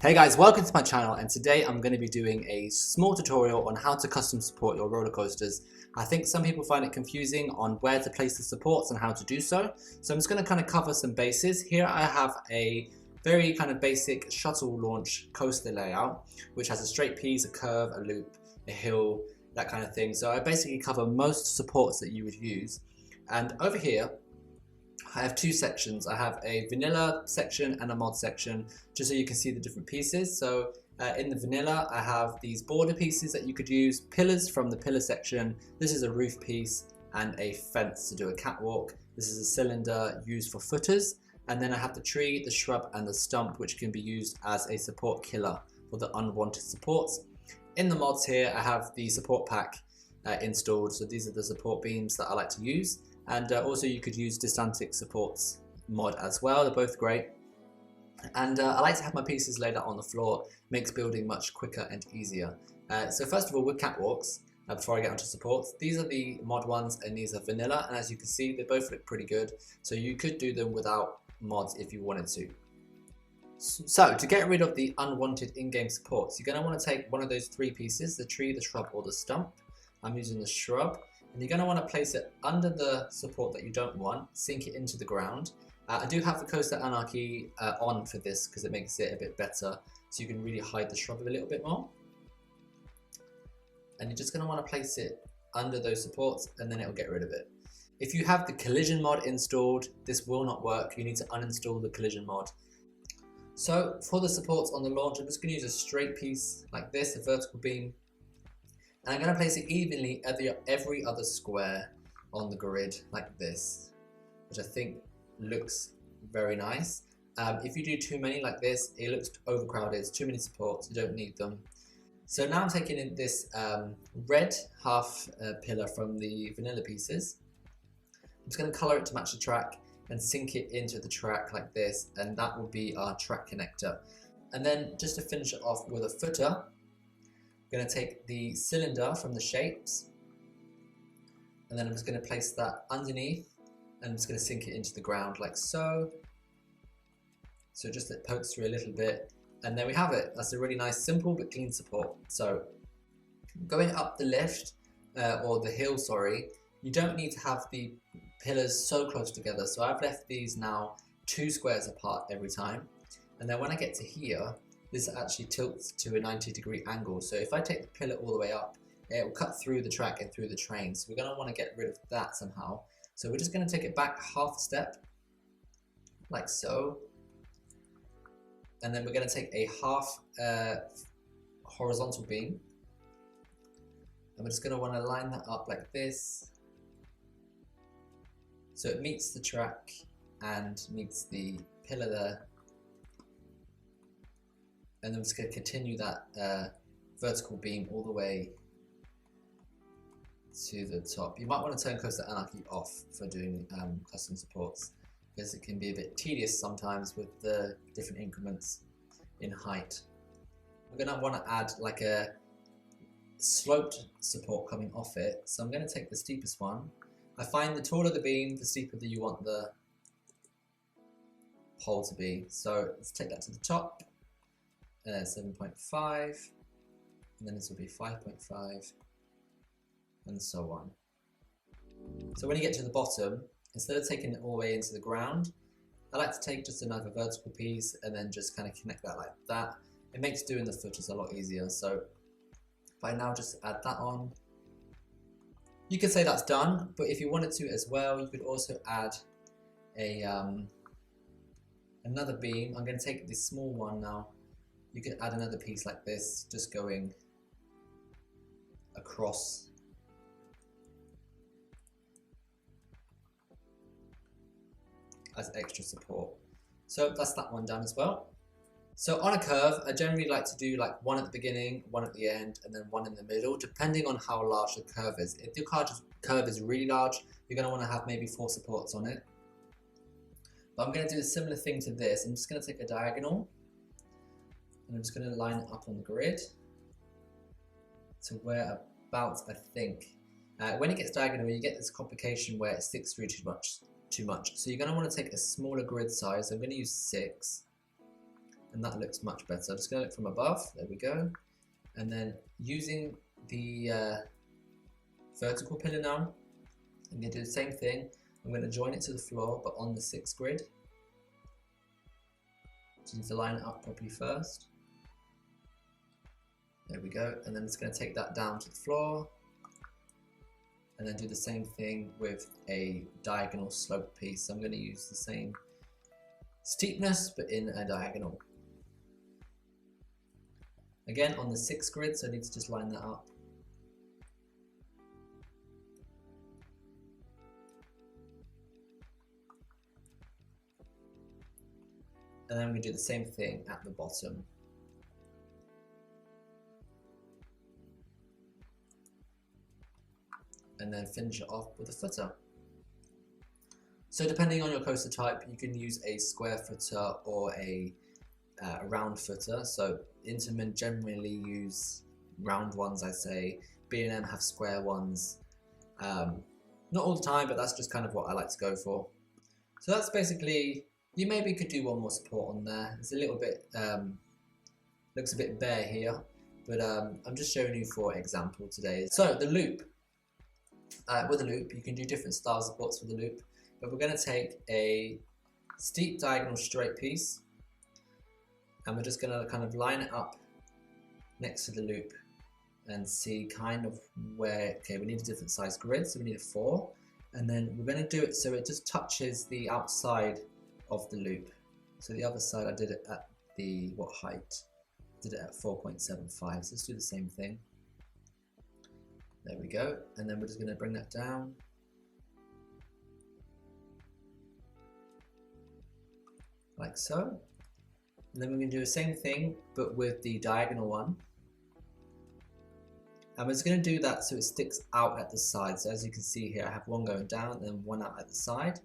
Hey guys, welcome to my channel, and today I'm going to be doing a small tutorial on how to custom support your roller coasters. I think some people find it confusing on where to place the supports and how to do so. So I'm just going to kind of cover some bases. Here I have a very kind of basic shuttle launch coaster layout, which has a straight piece, a curve, a loop, a hill, that kind of thing. So I basically cover most supports that you would use. And over here, I have two sections. I have a vanilla section and a mod section, just so you can see the different pieces. So in the vanilla, I have these border pieces that you could use, pillars from the pillar section. This is a roof piece and a fence to do a catwalk. This is a cylinder used for footers. And then I have the tree, the shrub, and the stump, which can be used as a support killer for the unwanted supports. In the mods here, I have the support pack installed. So these are the support beams that I like to use. And also you could use Distantic supports mod as well, they're both great. And I like to have my pieces laid out on the floor, makes building much quicker and easier. So first of all, with catwalks, before I get onto supports, these are the mod ones and these are vanilla, and as you can see, they both look pretty good. So you could do them without mods if you wanted to. So to get rid of the unwanted in-game supports, you're going to want to take one of those three pieces, the tree, the shrub, or the stump. I'm using the shrub. And you're going to want to place it under the support that you don't want, sink it into the ground. I do have the Coaster Anarchy on for this because it makes it a bit better, so you can really hide the shrub a little bit more. And you're just going to want to place it under those supports and then it will get rid of it. If you have the collision mod installed, this will not work. You need to uninstall the collision mod. So for the supports on the launch, I'm just going to use a straight piece like this, a vertical beam. And I'm going to place it evenly every other square on the grid like this, which I think looks very nice. If you do too many like this, it looks overcrowded, it's too many supports, you don't need them. So now I'm taking in this red half pillar from the vanilla pieces. I'm just going to colour it to match the track and sink it into the track like this, and that will be our track connector. And then just to finish it off with a footer, I'm going to take the cylinder from the shapes and then I'm just going to place that underneath and I'm just going to sink it into the ground like so. So just it pokes through a little bit and there we have it. That's a really nice, simple but clean support. So going up the lift or the hill, sorry, you don't need to have the pillars so close together. So I've left these now 2 squares apart every time. And then when I get to here, this actually tilts to a 90-degree angle. So if I take the pillar all the way up, it will cut through the track and through the train. So we're going to want to get rid of that somehow. So we're just going to take it back half a step, like so. And then we're going to take a half horizontal beam. And we're just going to want to line that up like this. So it meets the track and meets the pillar there. And then I'm just going to continue that vertical beam all the way to the top. You might want to turn Coaster Anarchy off for doing custom supports because it can be a bit tedious sometimes with the different increments in height. We're going to want to add like a sloped support coming off it. So I'm going to take the steepest one. I find the taller the beam, the steeper that you want the pole to be. So let's take that to the top. 7.5, and then this will be 5.5, and so on. So when you get to the bottom, instead of taking it all the way into the ground, I like to take just another vertical piece and then just kind of connect that like that. It makes doing the footers a lot easier. So if I now just add that on, you can say that's done, but if you wanted to as well, you could also add a another beam. I'm going to take this small one now. You can add another piece like this, just going across. As extra support. So that's that one done as well. So on a curve, I generally like to do like one at the beginning, one at the end, and then one in the middle, depending on how large the curve is. If your curve is really large, you're going to want to have maybe 4 supports on it. But I'm going to do a similar thing to this. I'm just going to take a diagonal. And I'm just going to line it up on the grid to whereabouts I think. When it gets diagonal, you get this complication where it sticks through too much. So you're going to want to take a smaller grid size. I'm going to use 6. and that looks much better. I'm just going to look from above, there we go. And then using the vertical pillar now, I'm going to do the same thing. I'm going to join it to the floor, but on the 6th grid. So you need to line it up properly first. There we go, and then it's going to take that down to the floor, and then do the same thing with a diagonal slope piece. So I'm going to use the same steepness, but in a diagonal. Again, on the 6th grid, so I need to just line that up. And then we do the same thing at the bottom. And then finish it off with a footer. So depending on your coaster type, you can use a square footer or a round footer. So Intamin generally use round ones, I say. B&M have square ones. Not all the time, but that's just kind of what I like to go for. So that's basically, you maybe could do one more support on there. It's a little bit, looks a bit bare here, but I'm just showing you for example today. So the loop, with a loop, you can do different style supports for the loop, but we're going to take a steep diagonal straight piece, and we're just going to kind of line it up next to the loop and see kind of where, okay, we need a different size grid, so we need a 4, and then we're going to do it so it just touches the outside of the loop. So the other side, I did it at the, what height? I did it at 4.75, so let's do the same thing. There we go, and then we're just going to bring that down. Like so. And then we're going to do the same thing, but with the diagonal one. And we're just going to do that so it sticks out at the side. So as you can see here, I have one going down and then one out at the side.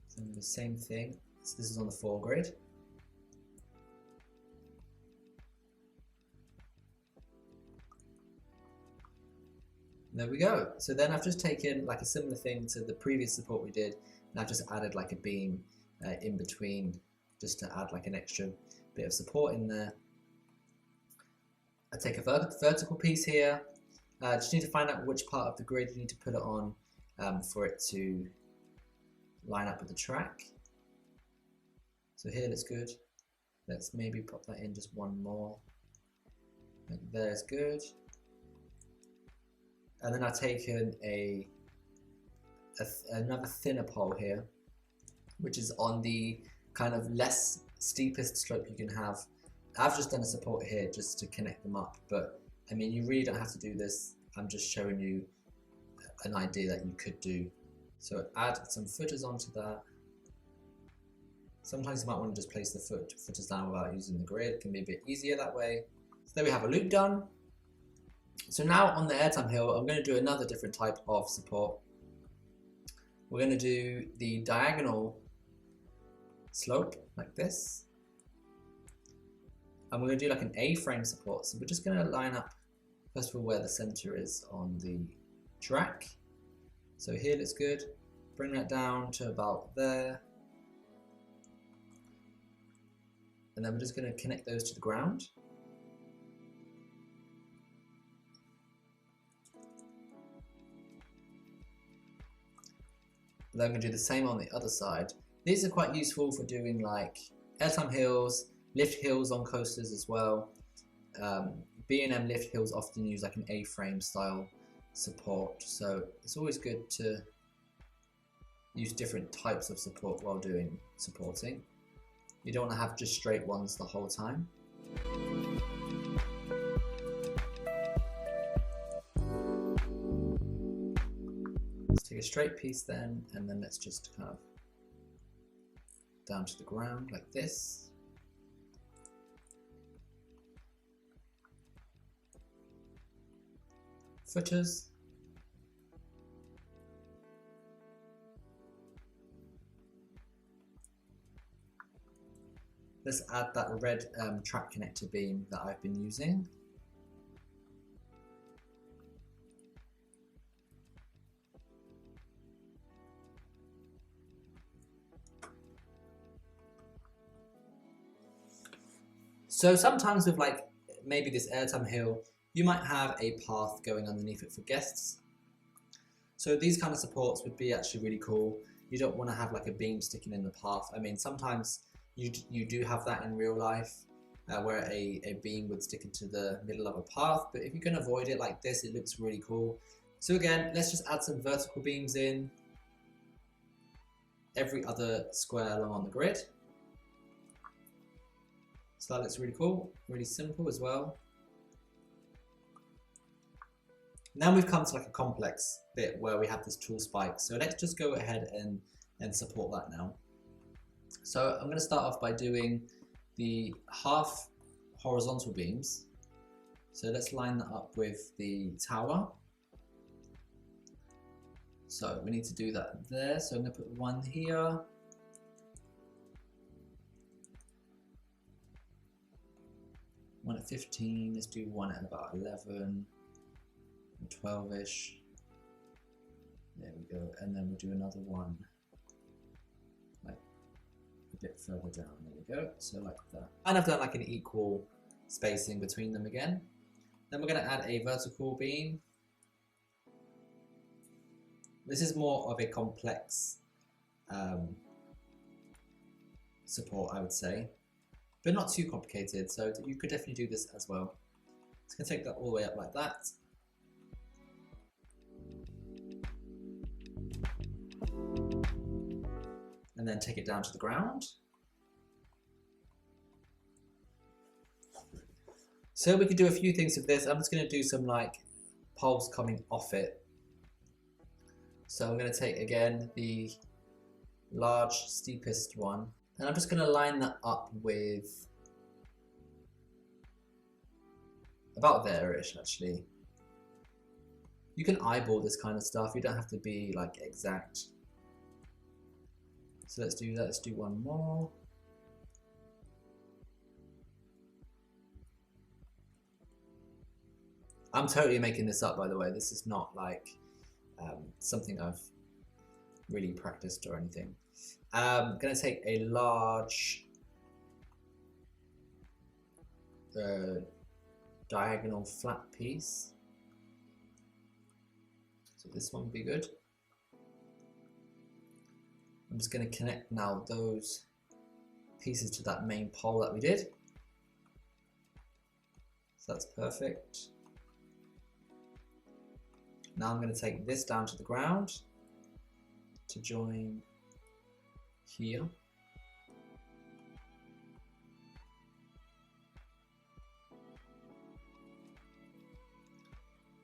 So the same thing. So this is on the 4 grid. There we go. So then I've just taken like a similar thing to the previous support we did, and I've just added like a beam in between, just to add like an extra bit of support in there. I take a vertical piece here. Just need to find out which part of the grid you need to put it on for it to line up with the track. So here looks good. Let's maybe pop that in just one more. Like there's good. And then I've taken another thinner pole here, which is on the kind of less steepest slope you can have. I've just done a support here just to connect them up, but I mean, you really don't have to do this. I'm just showing you an idea that you could do. So add some footers onto that. Sometimes you might want to just place the footers down without using the grid. It can be a bit easier that way. So there we have a loop done. So now on the airtime hill, I'm going to do another different type of support. We're going to do the diagonal slope like this. And we're going to do like an A-frame support. So we're just going to line up, first of all, where the center is on the track. So here looks good. Bring that down to about there. And then we're just going to connect those to the ground. And then I'm going to do the same on the other side. These are quite useful for doing like airtime hills, lift hills on coasters as well. B&M lift hills often use like an A-frame style support, so it's always good to use different types of support while doing supporting. You don't want to have just straight ones the whole time. Let's take a straight piece then, and then let's just kind of down to the ground like this. Footers. Let's add that red track connector beam that I've been using. So sometimes with like maybe this airtime hill, you might have a path going underneath it for guests. So these kind of supports would be actually really cool. You don't want to have like a beam sticking in the path. I mean, sometimes you do have that in real life where a beam would stick into the middle of a path, but if you can avoid it like this, it looks really cool. So again, let's just add some vertical beams in every other square along on the grid. So that looks really cool, really simple as well. Now we've come to like a complex bit where we have this tool spike. So let's just go ahead and support that now. So I'm going to start off by doing the half horizontal beams. So let's line that up with the tower. So we need to do that there. So I'm going to put one here. One at 15, let's do one at about 11, 12-ish. There we go, and then we'll do another one like a bit further down. There we go, so like that. And I've done like an equal spacing between them again. Then we're going to add a vertical beam. This is more of a complex support, I would say, but not too complicated, so you could definitely do this as well. It's going to take that all the way up like that. And then take it down to the ground. So we could do a few things with this. I'm just going to do some like poles coming off it. So I'm going to take again the large steepest one, and I'm just going to line that up with about there-ish actually. You can eyeball this kind of stuff, you don't have to be like exact. So let's do that, let's do one more. I'm totally making this up, by the way. This is not like something I've really practiced or anything. I'm going to take a large diagonal flat piece. So this one would be good. I'm just going to connect now those pieces to that main pole that we did. So that's perfect. Now I'm going to take this down to the ground to join here.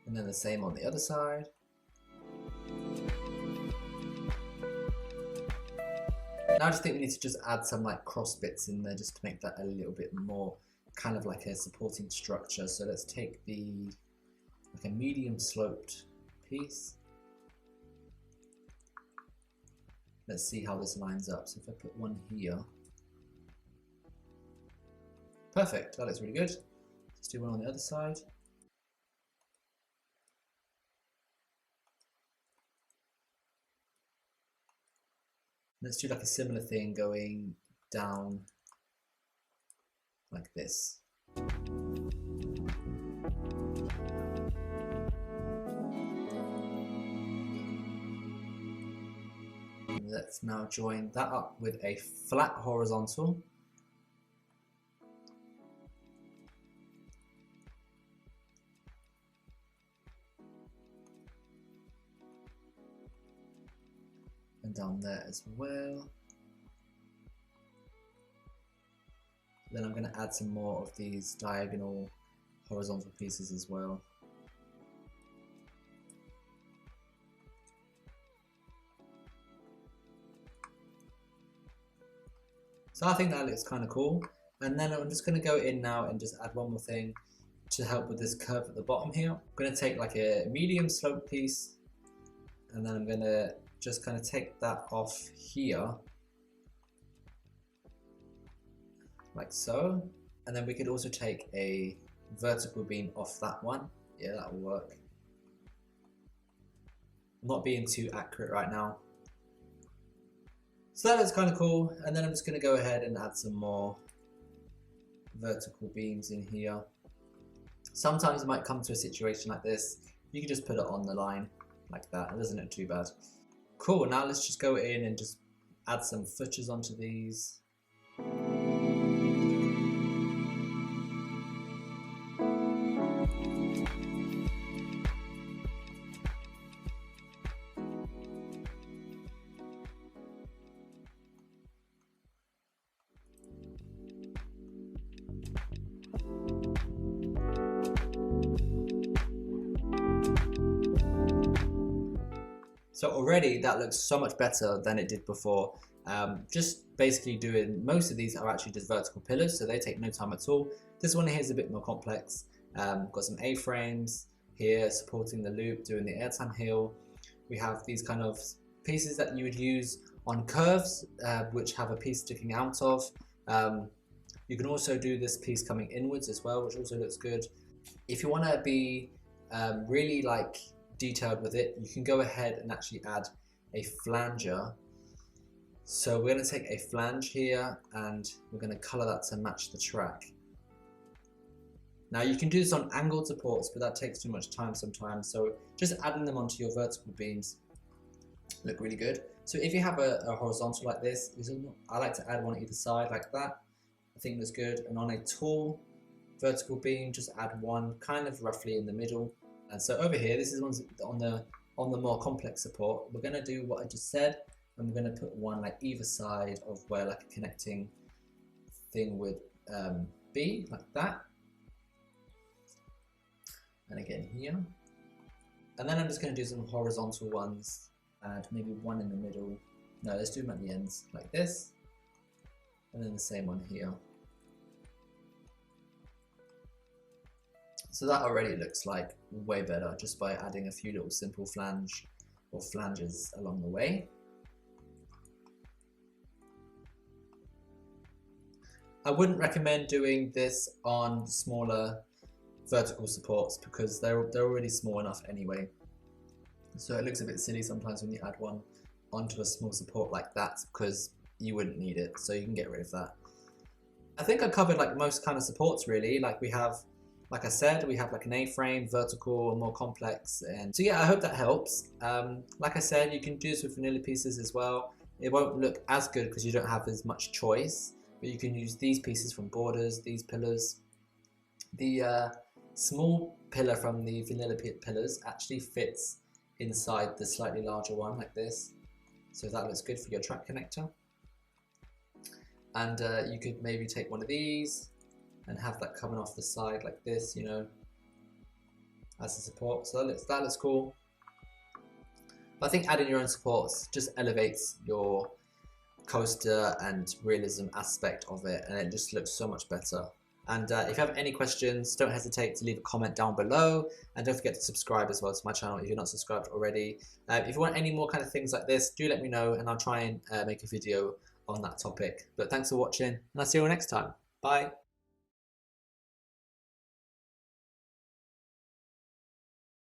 And then the same on the other side. Now I just think we need to just add some like cross bits in there just to make that a little bit more kind of like a supporting structure. So let's take the like a medium sloped piece. Let's see how this lines up. So if I put one here, perfect, that looks really good. Let's do one on the other side. Let's do like a similar thing going down like this. Let's now join that up with a flat horizontal. And down there as well. Then I'm going to add some more of these diagonal horizontal pieces as well. So I think that looks kind of cool. And then I'm just going to go in now and just add one more thing to help with this curve at the bottom here. I'm going to take like a medium slope piece, and then I'm going to just kind of take that off here, like so. And then we could also take a vertical beam off that one. Yeah, that will work. I'm not being too accurate right now. So that looks kind of cool. And then I'm just going to go ahead and add some more vertical beams in here. Sometimes you might come to a situation like this. You can just put it on the line like that. It doesn't look too bad. Cool, now let's just go in and just add some footers onto these. So already that looks so much better than it did before. Just basically doing, most of these are actually just vertical pillars, so they take no time at all. This one here is a bit more complex. Got some A-frames here supporting the loop, doing the airtime heel. We have these kind of pieces that you would use on curves, which have a piece sticking out of. You can also do this piece coming inwards as well, which also looks good. If you want to be really like detailed with it, you can go ahead and actually add a flanger. So we're going to take a flange here and we're going to color that to match the track. Now you can do this on angled supports, but that takes too much time sometimes, so just adding them onto your vertical beams look really good. So if you have a horizontal like this, I like to add one either side like that. I think that's good. And on a tall vertical beam, just add one kind of roughly in the middle. And so over here, this is on the more complex support. We're going to do what I just said, and we're going to put one like either side of where like a connecting thing would be, like that. And again here. And then I'm just going to do some horizontal ones, add maybe one in the middle. No, let's do them at the ends like this. And then the same one here. So that already looks like way better just by adding a few little simple flange or flanges along the way. I wouldn't recommend doing this on smaller vertical supports because they're already small enough anyway. So it looks a bit silly sometimes when you add one onto a small support like that because you wouldn't need it, so you can get rid of that. I think I covered like most kind of supports really. Like we have, like I said, we have like an A-frame, vertical, more complex, and so yeah, I hope that helps. Like I said, you can do this with vanilla pieces as well. It won't look as good because you don't have as much choice, but you can use these pieces from borders, these pillars. The small pillar from the vanilla pillars actually fits inside the slightly larger one like this, so that looks good for your track connector. And you could maybe take one of these and have that coming off the side like this, you know, as a support. So that looks cool. But I think adding your own supports just elevates your coaster and realism aspect of it, and it just looks so much better. And if you have any questions, don't hesitate to leave a comment down below, and don't forget to subscribe as well to my channel if you're not subscribed already. If you want any more kind of things like this, do let me know and I'll try and make a video on that topic. But thanks for watching, and I'll see you all next time. Bye.